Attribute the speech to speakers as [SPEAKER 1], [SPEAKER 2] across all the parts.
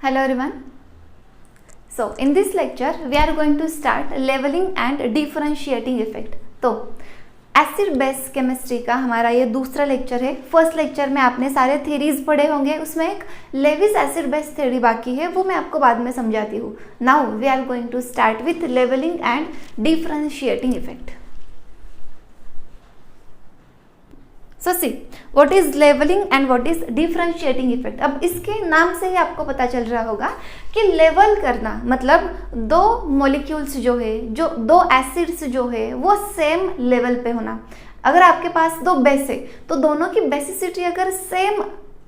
[SPEAKER 1] Hello everyone. So in this lecture we are going to start leveling and differentiating effect. तो acid base chemistry का हमारा ये दूसरा lecture है. First lecture में आपने सारे थ्योरीज पढ़े होंगे, उसमें एक लेविस एसिड बेस थ्योरी बाकी है, वो मैं आपको बाद में समझाती हूँ. Now we are going to start with levelling and differentiating effect. So see what is levelling and what is differentiating effect. अब इसके नाम से ही आपको पता चल रहा होगा कि लेवल करना मतलब दो मॉलिक्यूल्स जो है, जो दो एसिड्स जो है वो सेम लेवल पे होना. अगर आपके पास दो बेस है तो दोनों की बेसिसिटी अगर सेम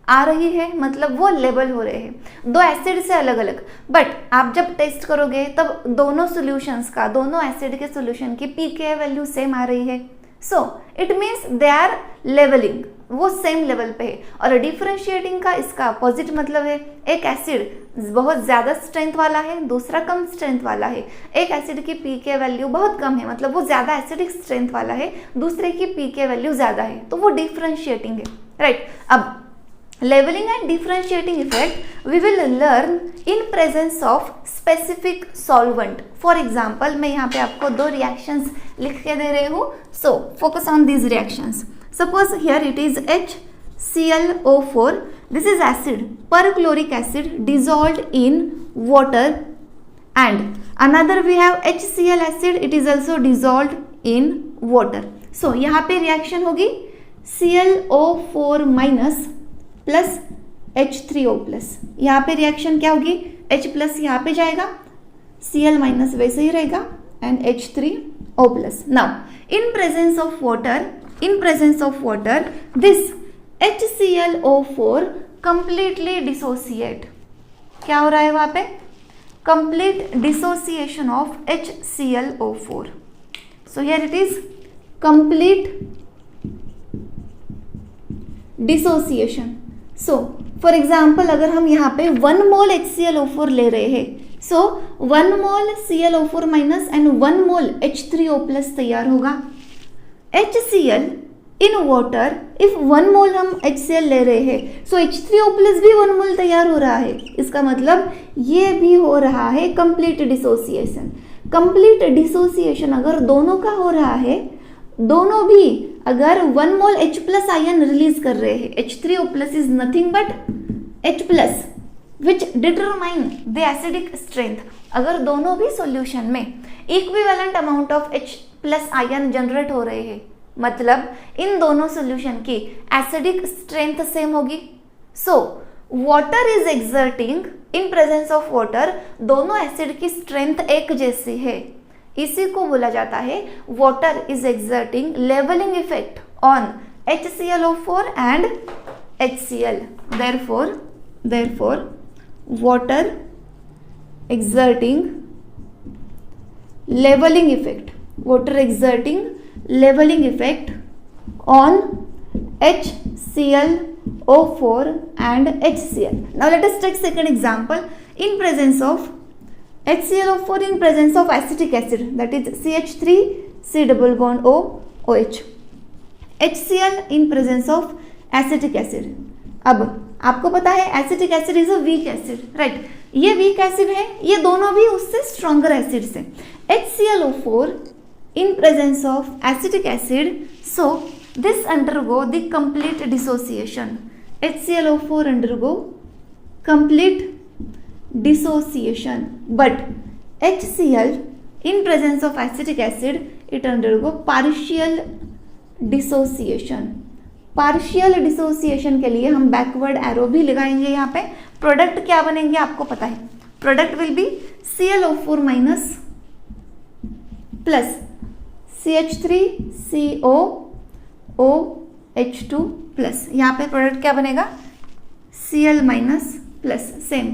[SPEAKER 1] आ रही है मतलब वो लेवल हो रहे हैं. दो एसिड से अलग अलग, बट आप जब टेस्ट करोगे तब दोनों सॉल्यूशंस का, दोनों एसिड के सॉल्यूशन की पीके वैल्यू सेम आ रही है. So it means they are levelling, वो सेम लेवल पे है. और डिफरेंशिएटिंग का इसका अपोजिट मतलब है, एक एसिड बहुत ज़्यादा स्ट्रेंथ वाला है, दूसरा कम स्ट्रेंथ वाला है. एक एसिड की पीके वैल्यू बहुत कम है मतलब वो ज़्यादा एसिडिक स्ट्रेंथ वाला है, दूसरे की पीके वैल्यू ज़्यादा है, तो वो डिफरेंशिएटिंग है. राइट. अब leveling and differentiating effect we will learn in presence of specific solvent. For example, मैं यहाँ पे आपको दो reactions लिख के दे रही हूँ. So focus on these reactions. Suppose here it is HClO4. This is acid, perchloric acid dissolved in water, and another we have HCl acid. It is also dissolved in water. So यहाँ पे reaction होगी ClO4 minus plus H3O plus. यहाँ पे reaction क्या होगी, H plus यहाँ पे जाएगा, Cl माइनस वैसे ही रहेगा and H3O plus. Now in presence of water this HClO4 completely dissociate. क्या हो रहा है वहाँ पे, complete dissociation of HClO4. So here it is complete dissociation. So for example अगर हम यहाँ पे 1 मोल HClO4 ले रहे हैं, सो 1 मोल ClO4 minus and 1 mole H3O plus तैयार होगा. HCl इन वाटर, इफ 1 मोल हम HCl ले रहे हैं सो H3O प्लस भी 1 मोल तैयार हो रहा है. इसका मतलब ये भी हो रहा है कंप्लीट डिसोसिएशन. कंप्लीट डिसोसिएशन अगर दोनों का हो रहा है, दोनों भी अगर 1 मोल H प्लस आयन रिलीज कर रहे हैं, H3O plus is nothing but H plus which determine the acidic strength. अगर दोनों भी सॉल्यूशन में equivalent amount of H plus ion generate हो रहे हैं मतलब इन दोनों सॉल्यूशन की एसिडिक स्ट्रेंथ सेम होगी. So water is exerting, in presence of water दोनों एसिड की स्ट्रेंथ एक जैसी है. इसी को बोला जाता है water is exerting levelling effect on HClO4 and HCl. therefore water exerting leveling effect on HClO4 and HCl. Now let us take second example. In presence of HClO4 in presence of acetic acid, that is CH3 C double bond O OH. HCl in presence of acetic acid. अब आपको पता है acetic acid is a weak acid, right. ये weak acid है, ये दोनों भी उससे स्ट्रॉन्गर एसिड्स है. HClO4 in presence of acetic acid, so this undergo the complete dissociation. HClO4 undergo complete dissociation, but HCl in presence of acetic acid it undergo partial dissociation. Partial dissociation के लिए हम backward arrow भी लगाएंगे. यहाँ पे product क्या बनेंगे आपको पता है, product will be ClO4 minus plus CH3CO OH2 plus. यहाँ पे प्रोडक्ट क्या बनेगा, Cl minus plus same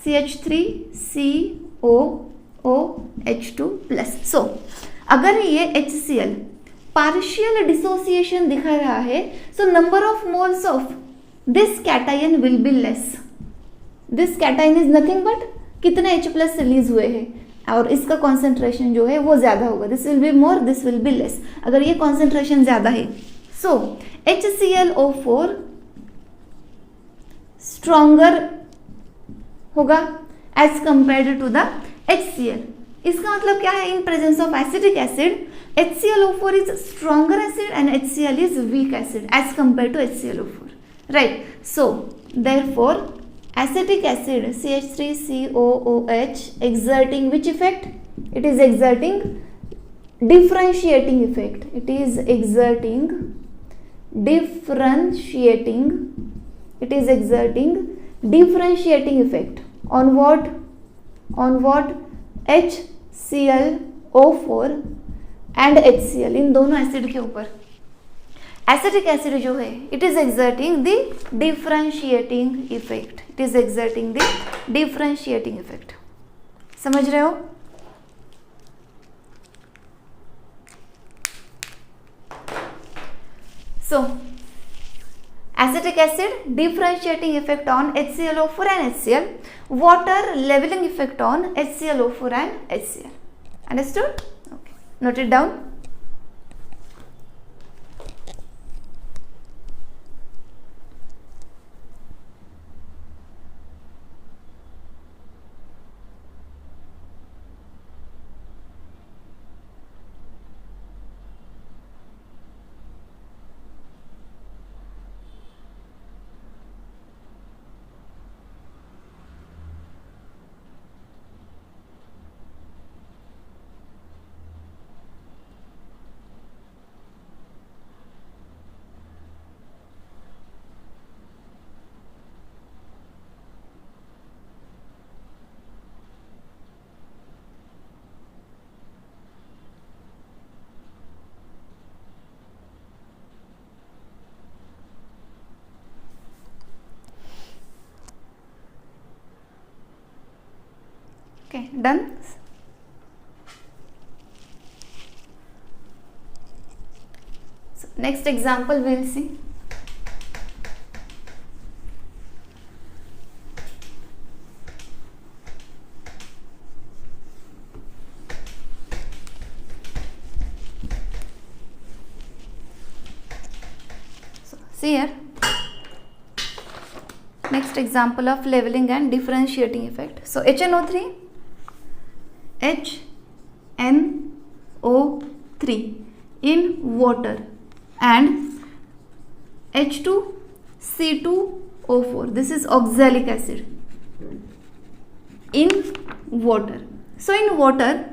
[SPEAKER 1] CH3CO OH2 plus. So अगर ये HCl पार्शियल डिसोसिएशन दिखा रहा है, so number of moles of this cation will be less. This cation is nothing but कितने H प्लस रिलीज हुए हैं और इसका कॉन्सेंट्रेशन जो है वो ज्यादा होगा. This will be more, this will be less. अगर ये कॉन्सेंट्रेशन ज्यादा है सो HClO4 stronger होगा as compared to the HCl। इसका मतलब क्या है, in presence of acetic acid HClO4 is stronger acid and HCl is weak acid as compare to HClO4, right. So therefore acetic acid CH3COOH exerting which effect? It is exerting differentiating effect. It is exerting differentiating. It is exerting differentiating effect on what? On what? HClO4 and HCl, इन दोनों acid के ऊपर acetic acid जो है it is exerting the differentiating effect. It is exerting the differentiating effect. समझ रहे हो? So acetic acid differentiating effect on HClO4 and HCl, water leveling effect on HClO4 and HCl. Understood? Okay. Note it down. Okay, done. So next example we will see. So see here. Next example of leveling and differentiating effect. So HNO3 HNO3 in water and H2C2O4, this is oxalic acid in water. So in water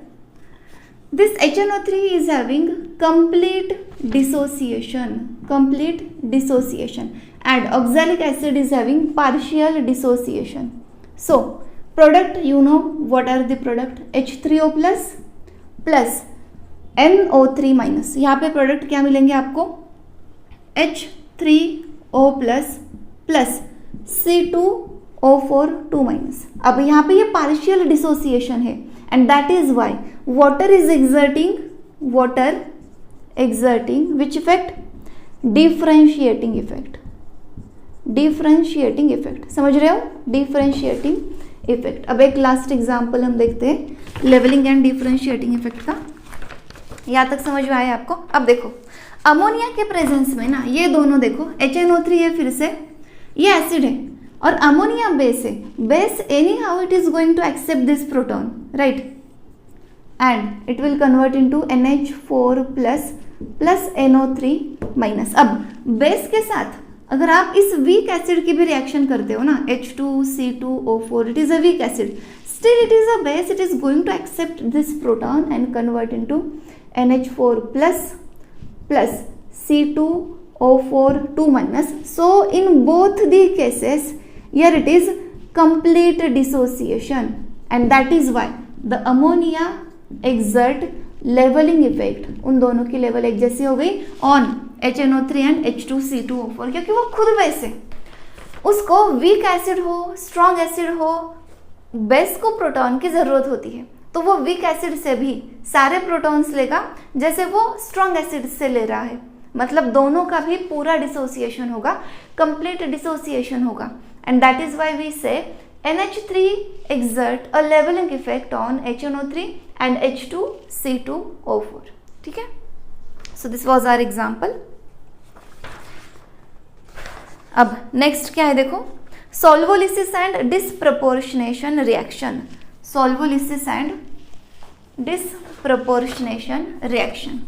[SPEAKER 1] this HNO3 is having complete dissociation and oxalic acid is having partial dissociation. So product, you know what are the product? H3O plus plus NO3 minus. यहाँ पे product क्या मिलेंगे आपको? H3O plus plus C2O4 2 minus. अब यहाँ पे ये partial dissociation है and that is why water is exerting which effect? Differentiating effect. समझ रहे हो? Differentiating effect. अब एक लास्ट एग्जांपल हम देखते हैं लेवलिंग एंड डिफरेंशिएटिंग इफेक्ट का। यहाँ तक समझ में आया आपको? अब देखो अमोनिया के प्रेजेंस में ना ये दोनों देखो HNO3 है, फिर से ये एसिड है और अमोनिया बेस है। Base anyhow it is going to accept this proton, right, and it will convert into NH4 plus NO3 minus. अब बेस के साथ अगर आप इस वीक एसिड की भी रिएक्शन करते हो ना H2C2O4, it is a weak acid, still it is a base, it is going to accept this proton and convert into NH4 plus C2O4 2 minus. So in both the cases here it is complete dissociation and that is why the ammonia exert leveling effect. उन दोनों की level एक जैसी हो गई on HNO3 and H2C2O4 क्योंकि वो खुद बेस है। उसको वीक एसिड हो स्ट्रॉन्ग एसिड हो बेस को प्रोटॉन की जरूरत होती है, तो वो वीक एसिड से भी सारे प्रोटॉन्स लेगा जैसे वो स्ट्रॉन्ग एसिड से ले रहा है। मतलब दोनों का भी पूरा डिसोसिएशन होगा, कंप्लीट डिसोसिएशन होगा and that is why we say NH3 exert a leveling effect on HNO3 and H2C2O4. ठीक है, so this was our example. अब नेक्स्ट क्या है देखो, solvolysis and disproportionation reaction, solvolysis and disproportionation reaction.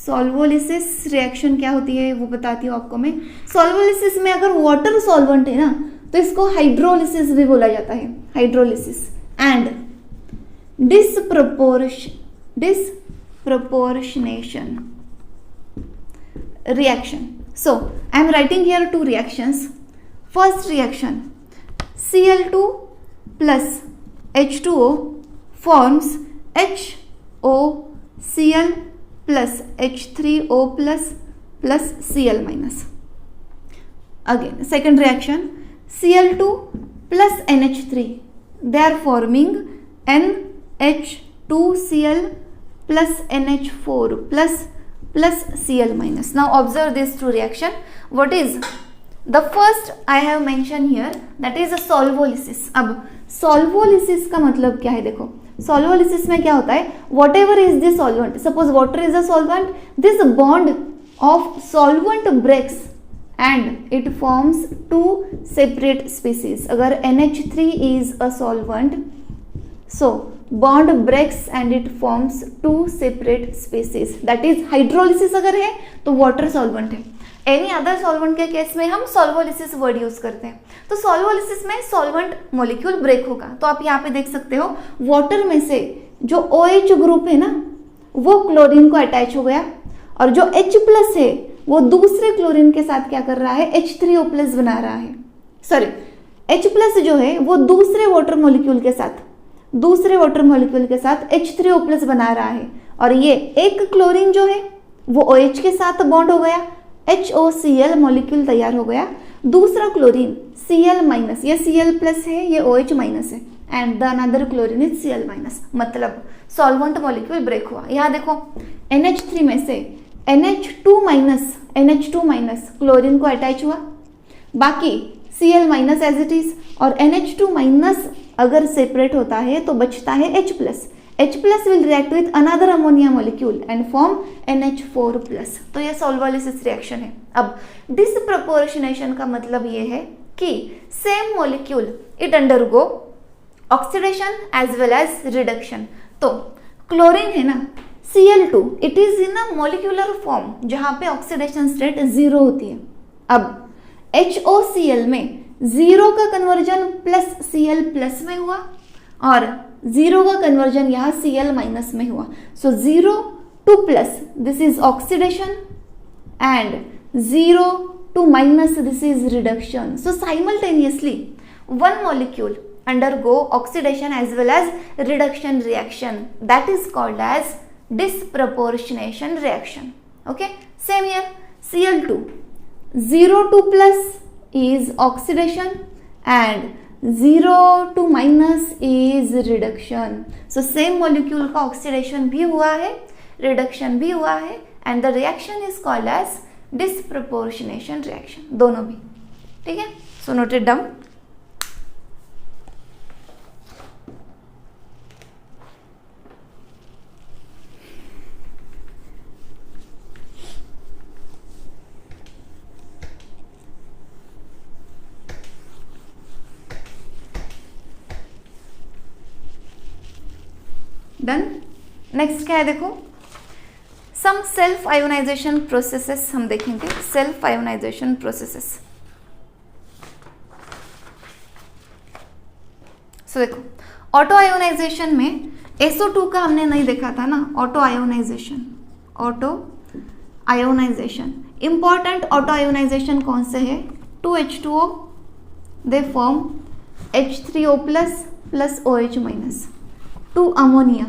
[SPEAKER 1] Solvolysis reaction क्या होती है वो बताती हूँ आपको मैं। सॉल्वोलिसिस में अगर वाटर सॉल्वेंट है ना तो इसको हाइड्रोलिसिस भी बोला जाता है, hydrolysis. And disproportionation reaction. So I am writing here two reactions. First reaction, Cl2 plus H2O forms HOCl plus H3O plus Cl minus. Again second reaction, Cl2 plus NH3, they are forming NH2Cl plus NH4 plus Cl minus. Now observe these two reaction. What is the first I have mentioned here, that is a solvolysis. अब solvolysis का मतलब क्या है देखो, solvolysis में क्या होता है, whatever is the solvent, suppose water is a solvent, this bond of solvent breaks and it forms two separate species. अगर NH3 is a solvent, so bond breaks and it forms two separate species, that is hydrolysis अगर है तो water solvent है। Any other solvent के case में हम solvolysis word use करते हैं। तो सॉल्वोलिसिस में सॉल्वेंट मॉलिक्यूल ब्रेक होगा। तो आप यहाँ पे देख सकते हो वाटर में से जो OH ग्रुप है ना वो क्लोरीन को अटैच हो गया और जो H प्लस है वो दूसरे क्लोरीन के साथ क्या कर रहा है, H3O प्लस बना रहा है। सॉरी, H प्लस जो है वो दूसरे वाटर मॉलिक्यूल के साथ H3O प्लस बना रहा है और ये एक क्लोरीन जो है वो OH के साथ बॉन्ड हो गया, HOCl मॉलिक्यूल तैयार हो गया। दूसरा क्लोरीन Cl माइनस, ये Cl प्लस है, ये OH माइनस है, and the another chlorine is Cl minus, मतलब सॉल्वेंट मॉलिक्यूल ब्रेक हुआ। यहाँ देखो NH3 में से NH2 माइनस क्लोरीन को अटैच हुआ, बाकी Cl minus as it is, और NH2 माइनस अगर सेपरेट होता है तो बचता है H plus. H plus will react with another ammonia molecule and form NH4 plus. तो ये सॉल्वोलिसिस रिएक्शन है। अब डिसप्रपोर्शनेशन का मतलब ये है कि same molecule it undergo oxidation as well as reduction. तो क्लोरीन है ना Cl2, it is in a molecular form जहां पे ऑक्सीडेशन स्टेट 0 होती है। अब HOCl में 0 का कन्वर्जन प्लस Cl प्लस में हुआ और 0 का कन्वर्जन यहाँ Cl माइनस में हुआ। सो 0 to plus this is oxidation and 0 to minus this is reduction. So simultaneously one molecule undergo oxidation as well as reduction reaction, that is called as disproportionation reaction. Okay, same here, Cl2 0 to plus is oxidation and 0 to minus is reduction. So same molecule का oxidation भी हुआ है, reduction भी हुआ है, and the reaction is called as disproportionation reaction, दोनों भी। ठीक है, so note it down. Done. Next क्या है देखो, सम सेल्फ आयोनाइजेशन प्रोसेसेस हम देखेंगे। सेल्फ आयोनाइजेशन प्रोसेसेस, सो देखो ऑटो आयोनाइजेशन में SO2 का हमने नहीं देखा था ना, auto ionisation important auto ionisation कौन से है, 2H2O they form H3O plus OH minus, 2 ammonia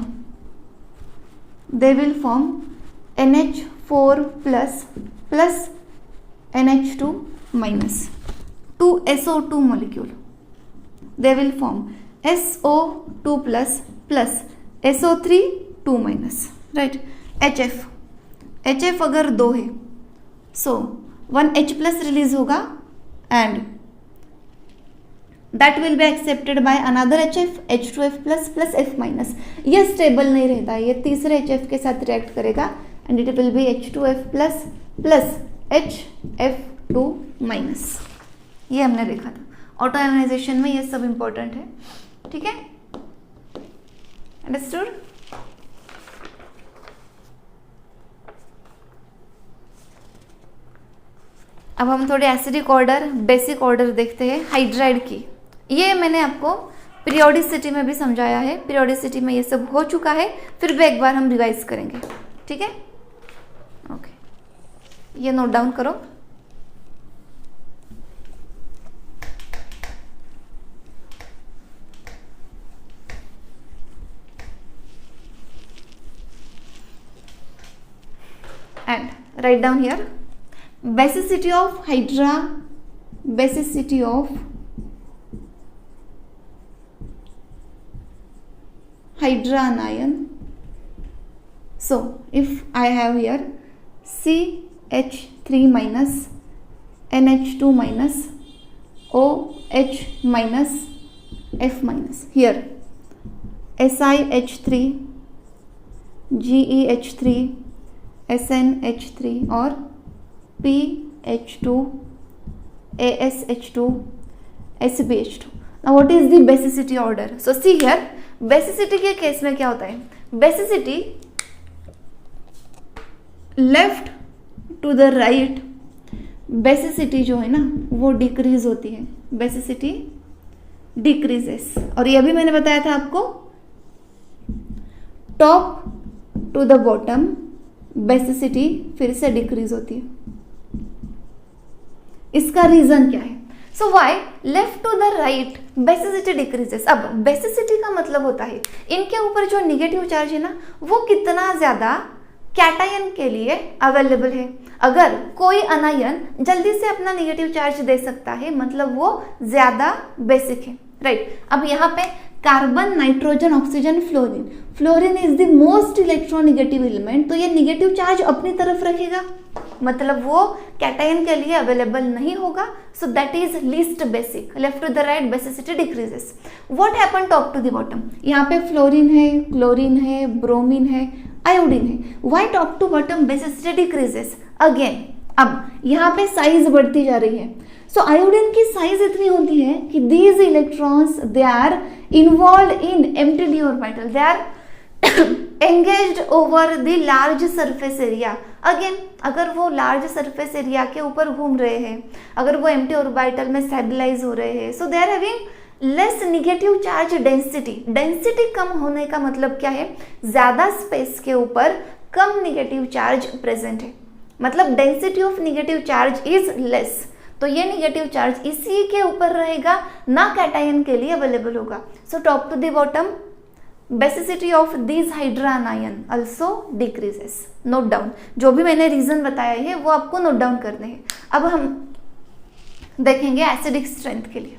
[SPEAKER 1] they will form NH4 plus NH2 minus, 2 SO2 molecule they will form SO2 plus SO3 2 minus, right। HF अगर 2 है so 1 H plus release होगा and that will be accepted by another HF, H2F plus F minus। ये stable नहीं रहता है, ये तीसरे HF के साथ रिएक्ट करेगा and it will be H2F plus HF 2-, ये हमने देखा था। ऑटो आयोनाइजेशन में ये सब इंपॉर्टेंट है, ठीक है, अंडरस्टूड। अब हम थोड़े एसिडिक ऑर्डर, बेसिक ऑर्डर देखते हैं हाइड्राइड की। ये मैंने आपको पीरियोडिसिटी में भी समझाया है, पीरियोडिसिटी में ये सब हो चुका है, फिर भी एक बार हम रिवाइज करेंगे, ठीक है, ओके। ये नोट डाउन करो। And write down here basicity of hydra anion. So if I have here CH3 minus NH2 minus OH minus F minus, here SiH3 GeH3 SnH3 और PH2 ASH2 SbH2. Now what is the basicity order? So see here, basicity के case में क्या होता है, basicity left to the right, basicity जो है ना वो डिक्रीज होती है, बेसिसिटी डिक्रीजेस। और ये भी मैंने बताया था आपको, top to the bottom basicity फिर से डिक्रीज होती है। इसका रीजन क्या है? So why left to the right basicity decreases. अब बेसिसिटी का मतलब होता है इनके ऊपर जो निगेटिव चार्ज है ना वो कितना ज्यादा कैटायन के लिए अवेलेबल है। अगर कोई अनायन जल्दी से अपना निगेटिव चार्ज दे सकता है मतलब वो ज्यादा बेसिक है, राइट। अब यहाँ पे carbon, nitrogen, oxygen, fluorine, fluorine is the most electronegative element, तो ये निगेटिव चार्ज अपनी तरफ रखेगा मतलब वो कैटायन के लिए अवेलेबल नहीं होगा, so that is least basic. Left to the right basicity decreases. What happen top to the bottom? यहाँ पे फ्लोरीन है, क्लोरीन है, ब्रोमीन है, आयोडीन है। Why top to bottom basicity decreases? Again अब यहाँ पे साइज बढ़ती जा रही है, सो आयोडीन की साइज इतनी होती है कि these electrons they are involve in empty d orbital, they are engaged over the large surface area. Again अगर वो लार्ज सरफेस एरिया के ऊपर घूम रहे हैं, अगर वो एम्प्टी ऑर्बिटल में स्टेबलाइज हो रहे हैं, so they are having less negative charge density. Density कम होने का मतलब क्या है? ज्यादा स्पेस के ऊपर कम निगेटिव चार्ज प्रेजेंट है, मतलब density of negative charge is less, तो ये निगेटिव चार्ज इसी के ऊपर रहेगा, ना कैटायन के लिए अवेलेबल होगा। So top to the bottom basicity of this hydride ion also decreases. Note down, जो भी मैंने रीजन बताया है वो आपको नोट डाउन करने हैं। अब हम देखेंगे एसिडिक स्ट्रेंथ के लिए।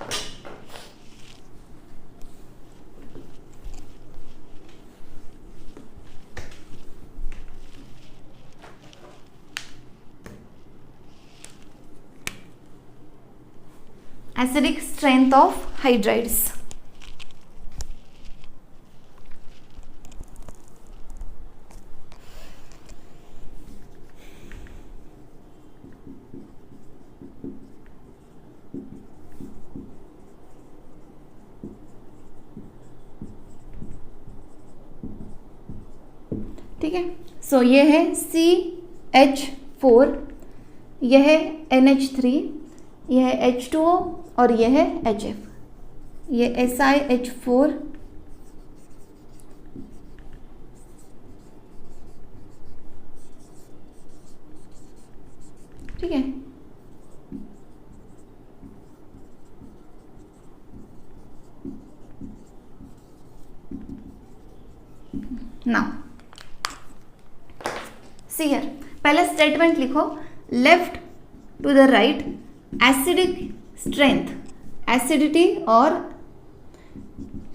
[SPEAKER 1] Acidic strength of hydrides. ठीक है, सो ये है CH4, यह है NH3, यह है H2O और यह है HF, ये SiH4, ठीक है। नाउ सी हियर, पहले स्टेटमेंट लिखो, left to the right acidic strength, acidity और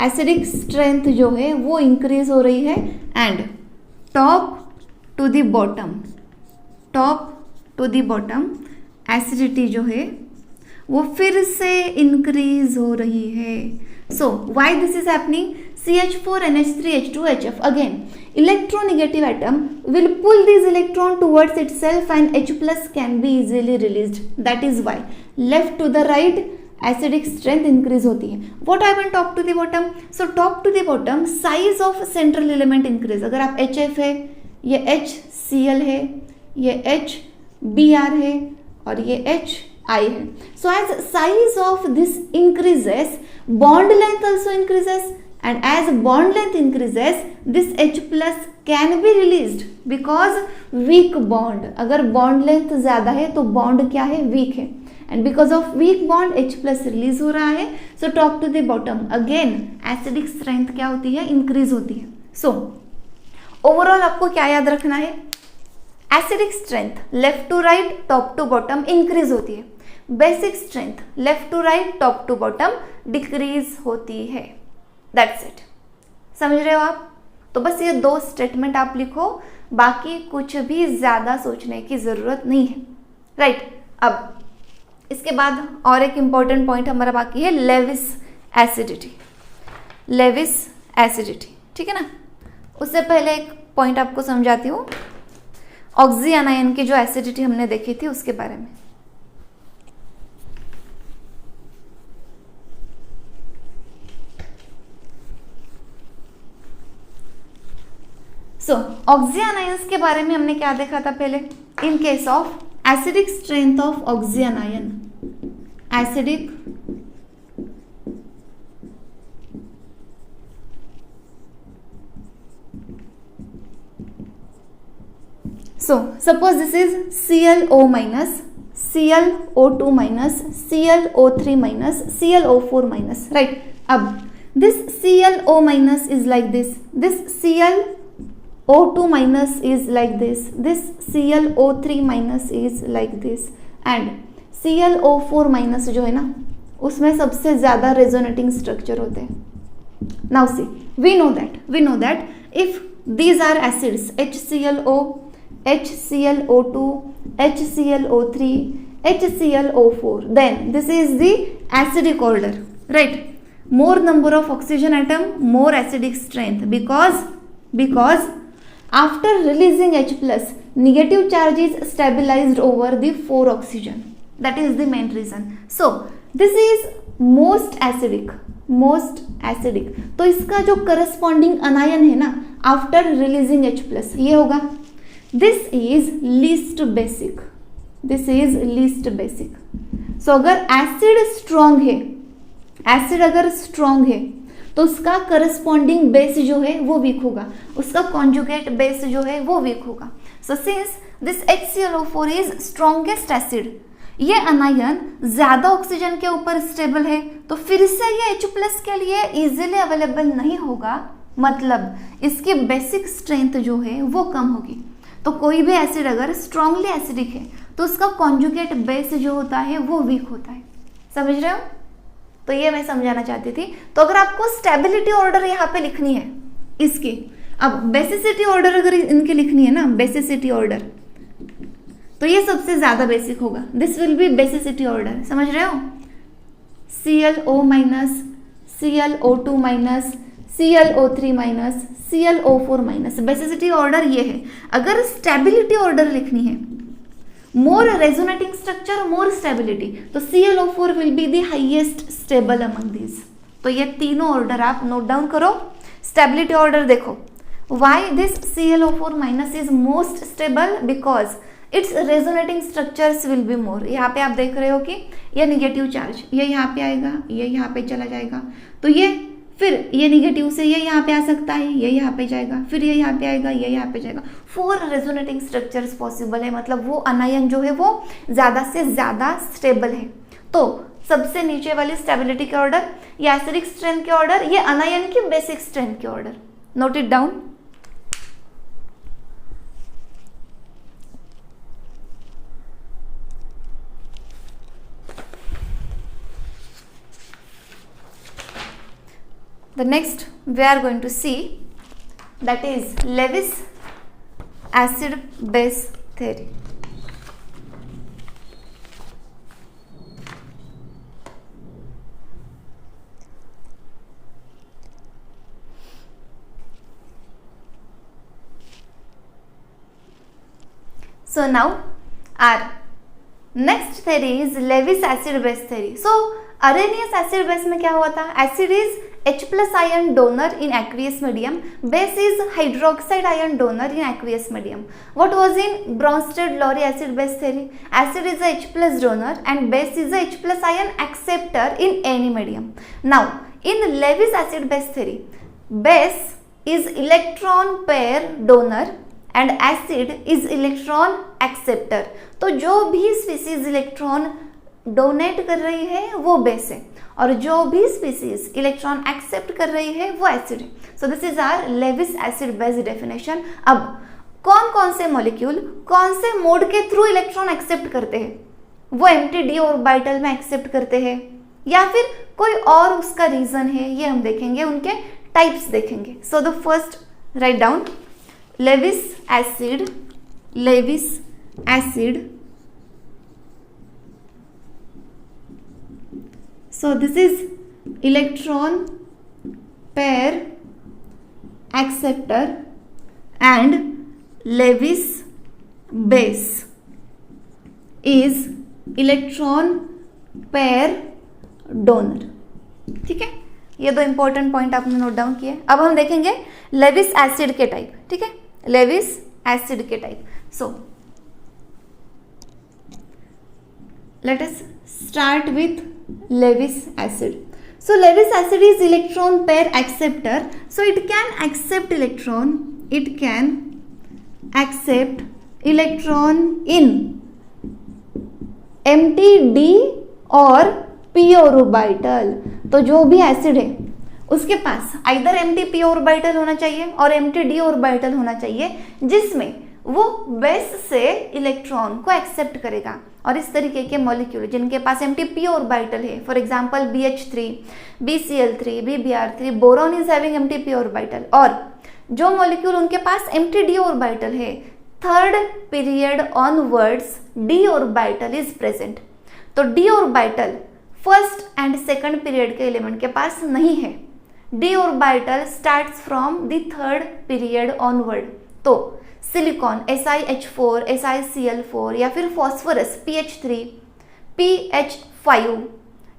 [SPEAKER 1] एसिडिक स्ट्रेंथ जो है वो इंक्रीज हो रही है, and top to the bottom, top to the bottom acidity जो है वो फिर से इंक्रीज हो रही है। So why this is happening? CH4NH3H2HF. Again, electronegative atom will pull this electron towards itself and H plus can be easily released. That is why left to the right acidic strength increase होती है. What I will talk to the bottom? So top to the bottom size of central element increase. अगर आप HF है, ये HCl है, ये HBr है और ये HI है. So as size of this increases, bond length also increases. And as bond length increases, this H plus can be released because weak bond. अगर bond length ज़्यादा है तो bond क्या है, weak है. And because of weak bond, H plus release हो रहा है. So top to the bottom, again acidic strength क्या होती है, increase होती है. So overall आपको क्या याद रखना है, acidic strength left to right, top to bottom increase होती है. Basic strength left to right, top to bottom decrease होती है. That's it. समझ रहे हो आप? तो बस ये दो स्टेटमेंट आप लिखो, बाकी कुछ भी ज़्यादा सोचने की ज़रूरत नहीं है. राइट. अब इसके बाद और एक इम्पॉर्टेंट पॉइंट हमारा बाकी है, लेविस एसिडिटी. लेविस एसिडिटी, ठीक है ना. उससे पहले एक पॉइंट आपको समझाती हूँ, ऑक्सी एनायन की जो एसिडिटी हमने देखी थी उसके बारे में. सो ऑक्सी एनायंस के बारे में हमने क्या देखा था पहले. In case of acidic strength of oxy anion, acidic so suppose this is ClO minus, ClO2 minus, ClO3 minus, ClO4 minus, right. अब this ClO minus is like this ClO2 minus is like this ClO3 minus is like this and ClO4 minus जो है ना उसमें सबसे ज़्यादा resonating structure होते हैं. Now see, we know that if these are acids HClO, HClO2, HClO3, HClO4, then this is the acidic order, right. More number of oxygen atom, more acidic strength, because after releasing H plus, negative charge is stabilized over the 4 oxygen. That is the main reason. So this is most acidic. तो इसका जो corresponding अनायन है ना after releasing H plus ये होगा. This is least basic. So अगर acid अगर strong है तो उसका करस्पॉन्डिंग बेस जो है वो वीक होगा, उसका कॉन्जुगेट बेस जो है वो वीक होगा. So since this HClO4 is strongest acid, ये अनायन ज्यादा ऑक्सीजन के ऊपर स्टेबल है तो फिर से ये H प्लस के लिए इजीली अवेलेबल नहीं होगा, मतलब इसकी बेसिक स्ट्रेंथ जो है वो कम होगी. तो कोई भी एसिड अगर स्ट्रांगली एसिडिक है तो उसका कॉन्जुगेट बेस जो होता है वो वीक होता है. समझ रहे हो? तो ये मैं समझाना चाहती थी. तो अगर आपको स्टेबिलिटी ऑर्डर यहाँ पे लिखनी है इसकी, अब बेसिसिटी ऑर्डर अगर इनकी लिखनी है ना, बेसिसिटी ऑर्डर, तो ये सबसे ज्यादा बेसिक होगा. This will B basicity order. समझ रहे हो? ClO minus, ClO2 minus, ClO3 minus, ClO4 minus. Basicity order ये है. अगर स्टेबिलिटी ऑर्डर लिखनी है, मोर रेजोनेटिंग स्ट्रक्चर, मोर स्टेबिलिटी, तो ClO4 will be the highest stable among these. तो ये तीनों ऑर्डर आप नोट डाउन करो. स्टेबिलिटी ऑर्डर देखो, why this ClO4 minus is most stable, because it's resonating structures will be मोर. यहाँ पे आप देख रहे हो कि ये निगेटिव चार्ज ये यहाँ पे आएगा, ये यहाँ पे चला जाएगा, तो ये फिर ये निगेटिव से ये यहाँ पे आ सकता है, ये यहाँ पे जाएगा, फिर ये यहाँ पे आएगा, ये यहाँ पे जाएगा. 4 रेजोनेटिंग स्ट्रक्चर्स पॉसिबल है, मतलब वो अनायन जो है वो ज़्यादा से ज़्यादा स्टेबल है. तो सबसे नीचे वाली स्टेबिलिटी के ऑर्डर, ये एसिडिक स्ट्रेंथ के ऑर्डर, ये अनायन की बेसिक स्ट्रेंथ के order. Note it down. The next we are going to see, that is Lewis acid base theory. So now R. Next theory is Lewis acid base theory. So Arrhenius acid base में क्या हुआ था? Acid is H plus ion donor in aqueous medium. Base is hydroxide ion donor in aqueous medium. What was in Bronsted-Lowry acid base theory? Acid is a H plus donor and base is a H plus ion acceptor in any medium. Now in Lewis acid base theory, base is electron pair donor and acid is electron acceptor. तो जो भी species electron donate कर रही है वो base है और जो भी स्पीसीज इलेक्ट्रॉन एक्सेप्ट कर रही है वो एसिड है. So this is our Lewis acid base definition. अब कौन कौन से मॉलिक्यूल कौन से मोड के थ्रू इलेक्ट्रॉन एक्सेप्ट करते हैं? वो एम्प्टी डी ऑर्बिटल में एक्सेप्ट करते हैं या फिर कोई और उसका रीजन है, ये हम देखेंगे, उनके टाइप्स देखेंगे. So the first write down Lewis acid. So this is electron pair acceptor and Lewis base is electron pair donor. ठीक है, ये दो इंपॉर्टेंट पॉइंट आपने नोट डाउन किए. अब हम देखेंगे लेविस एसिड के टाइप. ठीक है, लेविस एसिड के type. So let us start with Lewis acid. So Lewis acid is electron pair acceptor. So it can accept electron in empty d और पी ऑर्बिटल. तो जो भी एसिड है उसके पास आइदर एम्प्टी पी ऑर्बिटल होना चाहिए और एम्प्टी डी ऑर्बिटल होना चाहिए जिसमें वो बेस से इलेक्ट्रॉन को एक्सेप्ट करेगा. और इस तरीके के मॉलिक्यूल जिनके पास एम्प्टी पी ऑर्बिटल है, for example BH3, BCl3, BBr3, boron is having empty p orbital. और जो मॉलिक्यूल उनके पास एम्प्टी डी ऑर्बिटल है, third period onwards d orbital is present. तो d orbital first and second period के element के पास नहीं है. D orbital starts from the third period onward. तो सिलिकॉन SiH4, SiCl4 या फिर फॉस्फोरस PH3, PH5,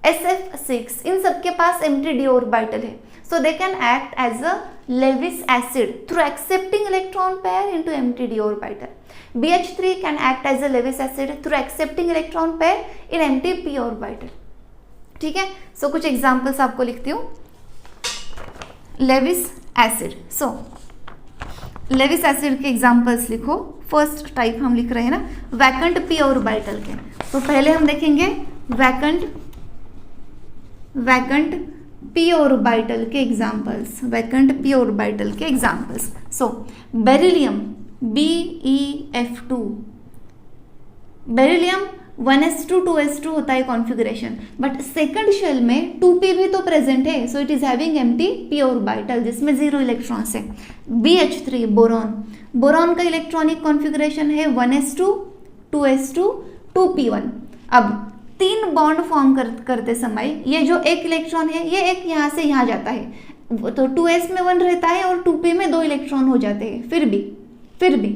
[SPEAKER 1] SF6, इन सबके पास एम्प्टी डी ऑर्बिटल है. So they can act as a Lewis acid through accepting electron pair into empty d orbital. BH3 can act as a Lewis acid through accepting electron pair in empty p orbital. ठीक है, so कुछ examples आपको लिखती हूँ. Lewis acid. So Lewis acid के examples लिखो. First type हम लिख रहे हैं ना, वैकेंट पी ऑर्बिटल के. तो पहले हम देखेंगे वैकेंट पी ऑर्बिटल के एग्जांपल्स. वैकेंट पी ऑर्बिटल के examples. So beryllium BeF2. Beryllium 1s2 2s2 होता है कॉन्फ़िगरेशन, बट सेकंड शेल में 2p भी तो प्रेजेंट है. So it is having empty p orbital जिसमें 0 इलेक्ट्रॉन्स है. BH3 बोरॉन का इलेक्ट्रॉनिक कॉन्फ़िगरेशन है 1s2 2s2 2p1. अब 3 बॉन्ड फॉर्म करते समय ये जो एक इलेक्ट्रॉन है ये एक यहाँ से यहाँ जाता है, तो 2s में 1 रहता है और 2p में 2 इलेक्ट्रॉन हो जाते हैं. फिर भी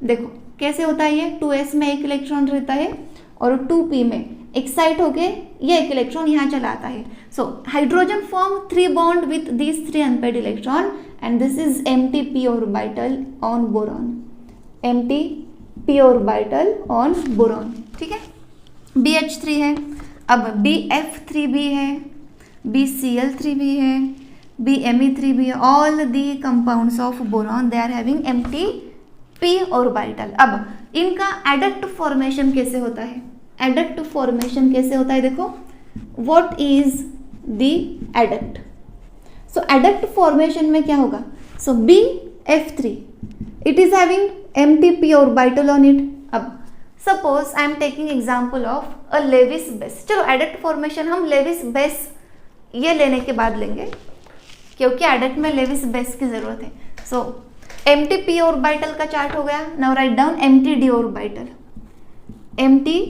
[SPEAKER 1] देखो कैसे होता है. ये 2s में 1 इलेक्ट्रॉन रहता है और 2p में एक्साइट होके ये एक इलेक्ट्रॉन यहाँ चला आता है. So hydrogen form 3 bond with these 3 unpaired electron and this is empty p orbital on boron. Empty p orbital on boron. ठीक है, BH3 है. अब BF3 भी है, BCl3 भी है, BMe3 भी है. All the compounds of boron they are having empty p orbital. अब इनका एडक्ट फॉर्मेशन कैसे होता है? एडक्ट फॉर्मेशन कैसे होता है देखो. What is the adduct? So adduct formation में क्या होगा? So BF3 it is having empty p orbital on it. अब suppose I am taking example of a Lewis base. चलो एडक्ट फॉर्मेशन हम लेविस बेस ये लेने के बाद लेंगे क्योंकि एडक्ट में लेविस बेस की जरूरत है. सो एम्प्टी p ऑर्बिटल का चार्ट हो गया. Now write down empty d orbital. Empty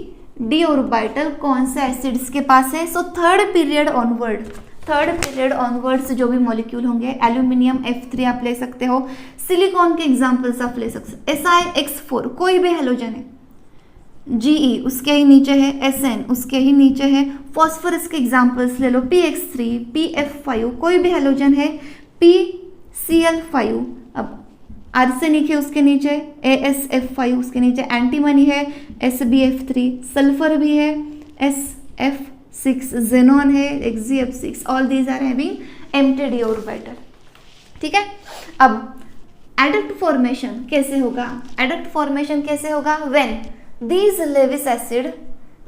[SPEAKER 1] d orbital कौन से एसिड्स के पास है? So third period onward third period onwards जो भी मॉलिक्यूल होंगे, एल्यूमिनियम F3 आप ले सकते हो, सिलिकॉन के एग्जांपल्स आप ले सकते हो, SiX4 कोई भी हेलोजन है, Ge उसके ही नीचे है, Sn उसके ही नीचे है, फॉस्फोरस के एग्जांपल्स ले लो, PX3, PF5 कोई भी हेलोजन है, PCl5, अब आर्सेनिक है उसके नीचे, AsF5 उसके नीचे, एंटीमनी है SbF3, सल्फर भी है SF6, जेनॉन है XzF6, all these are having empty d orbital. ठीक है, अब एडक्ट फॉर्मेशन कैसे होगा? एडक्ट फॉर्मेशन कैसे होगा? When these Lewis acid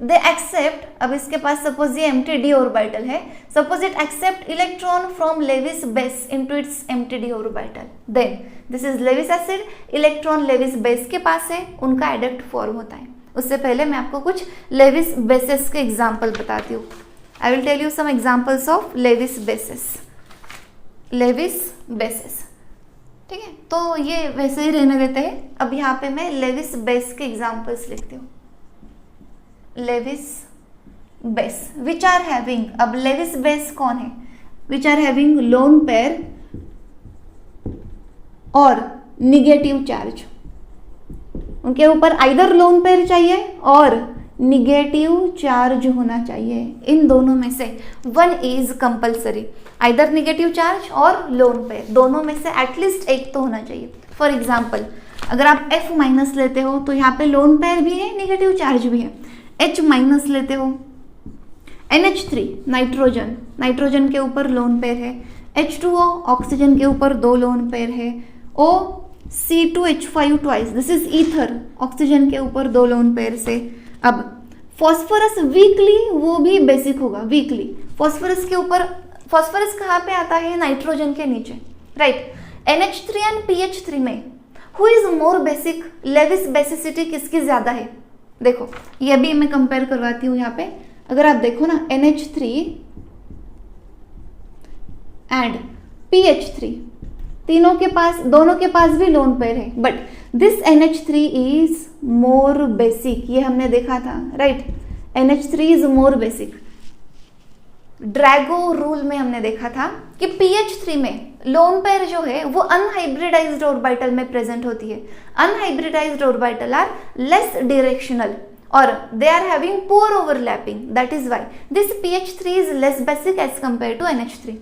[SPEAKER 1] they accept, अब इसके पास सपोज ये एम्प्टी d ऑर्बिटल है, suppose it accept electron from Lewis base into its empty d orbital, then this is Lewis acid, electron Lewis base के पास है, उनका एडक्ट फॉर्म होता है। उससे पहले मैं आपको कुछ लेविस बेसेस के एग्जाम्पल बताती हूँ। I will tell you some examples of Lewis bases. Lewis bases, ठीक है, तो ये वैसे ही रहने देते हैं। अब यहाँ पे मैं लेविस बेस के एग्जाम्पल्स लिखती हूँ। Lewis base which are having, अब लेविस बेस कौन है? Which are having lone pair और निगेटिव चार्ज, उनके ऊपर आइदर लोन पेयर चाहिए और निगेटिव चार्ज होना चाहिए। इन दोनों में से one is compulsory, either negative charge और लोन पेयर, दोनों में से एटलीस्ट एक तो होना चाहिए। फॉर एग्जाम्पल, अगर आप F माइनस लेते हो तो यहाँ पे लोन पेयर भी है, निगेटिव चार्ज भी है। H माइनस लेते हो, NH3 नाइट्रोजन, नाइट्रोजन के ऊपर लोन पेयर है, H2O ऑक्सीजन के ऊपर दो लोन पेयर है, OC2H5 twice, this is ether, oxygen के ऊपर दो लोन पेयर से। अब फॉस्फोरस वीकली, वो भी बेसिक होगा वीकली। फॉस्फोरस के ऊपर, फॉस्फोरस कहाँ पे आता है? नाइट्रोजन के नीचे, राइट। NH3 एंड PH3 में who is more basic, Lewis basicity किसकी ज्यादा है? देखो ये भी मैं कंपेयर करवाती हूँ यहाँ पे। अगर आप देखो ना, NH3 एंड PH3 तीनों के पास, दोनों के पास भी लोन पेयर है, but this NH3 is more basic, ये हमने देखा था, right. NH3 is more basic. Drago rule में हमने देखा था कि PH3 में लोन पेयर जो है वो अनहाइब्रिडाइज्ड ऑर्बिटल में प्रेजेंट होती है। Unhybridised orbital are less directional और they are having poor overlapping, that is why this PH3 is less basic as compared to NH3.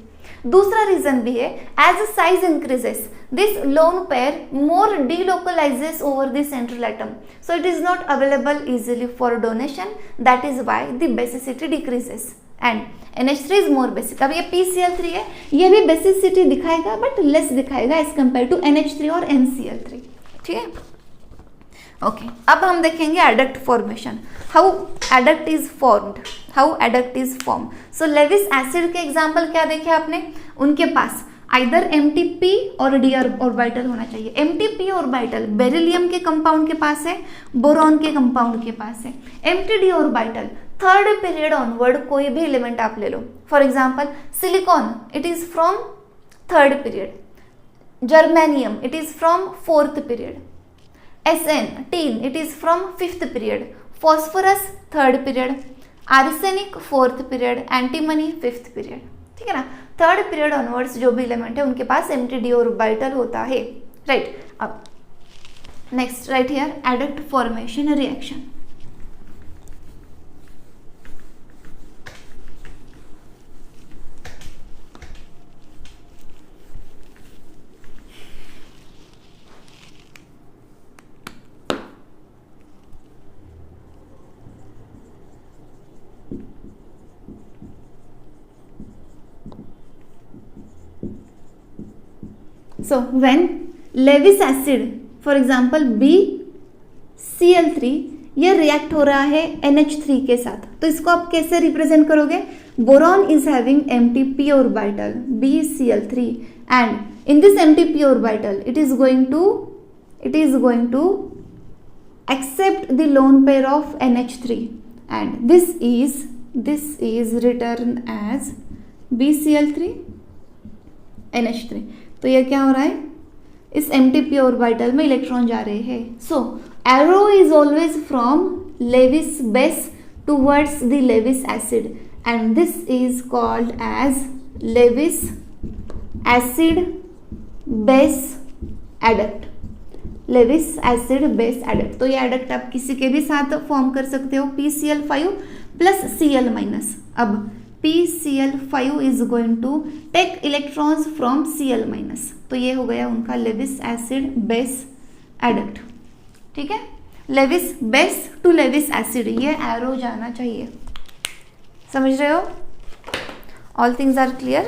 [SPEAKER 1] दूसरा रीजन भी है, as the size increases this lone pair more delocalizes over the central atom, so it is not available easily for donation, that is why the basicity decreases and NH3 is more basic. अब ये PCl3 है, ये भी basicity दिखाएगा but less दिखाएगा as compare to NH3 और NCl3, ठीक है। ओके, अब हम देखेंगे adduct formation, how adduct is formed, how adduct is form. So Lewis acid के एग्जांपल क्या देखे आपने? उनके पास आइदर MTP और D ऑर्बिटल होना चाहिए। MTP ऑर्बिटल बेरिलियम के कंपाउंड के पास है, बोरॉन के कंपाउंड के पास है। MTD orbital third period onward कोई भी एलिमेंट आप ले लो, for example silicon it is from third period, germanium it is from fourth period, Sn tin it is from fifth period, phosphorus third period, arsenic fourth period, antimony fifth period, ठीक है ना। Third period onwards जो भी element है उनके पास MTD orbital होता है, right. अब next right here adduct formation reaction. So when Lewis acid, for example BCl3, ये रिएक्ट हो रहा है NH3 के साथ, तो इसको आप कैसे रिप्रेजेंट करोगे? Boron is having MTP orbital BCl3 and in this MTP orbital it is going to accept the lone pair of NH3 and this is written as BCl3 NH3। तो ये क्या हो रहा है? इस MTP ऑर्बिटल में electron जा रहे हैं। So arrow is always from Lewis base towards the Lewis acid and this is called as Lewis acid base adduct, Lewis acid base adduct. तो ये एडक्ट आप किसी के भी साथ फॉर्म कर सकते हो, PCl5 प्लस Cl माइनस। अब PCl5 is going to take electrons from Cl minus, तो ये हो गया उनका लेविस एसिड बेस एडक्ट। ठीक है, Lewis base to Lewis acid, ये एरो जाना चाहिए। समझ रहे हो? All things are clear?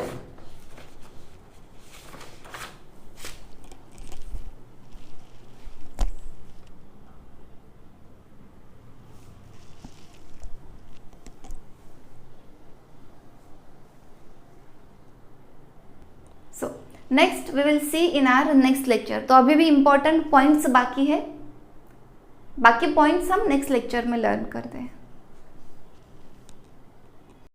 [SPEAKER 1] So next we will see in our next lecture. तो अभी भी इंपॉर्टेंट पॉइंट्स बाकी है, बाकी पॉइंट्स हम नेक्स्ट लेक्चर में लर्न करते हैं।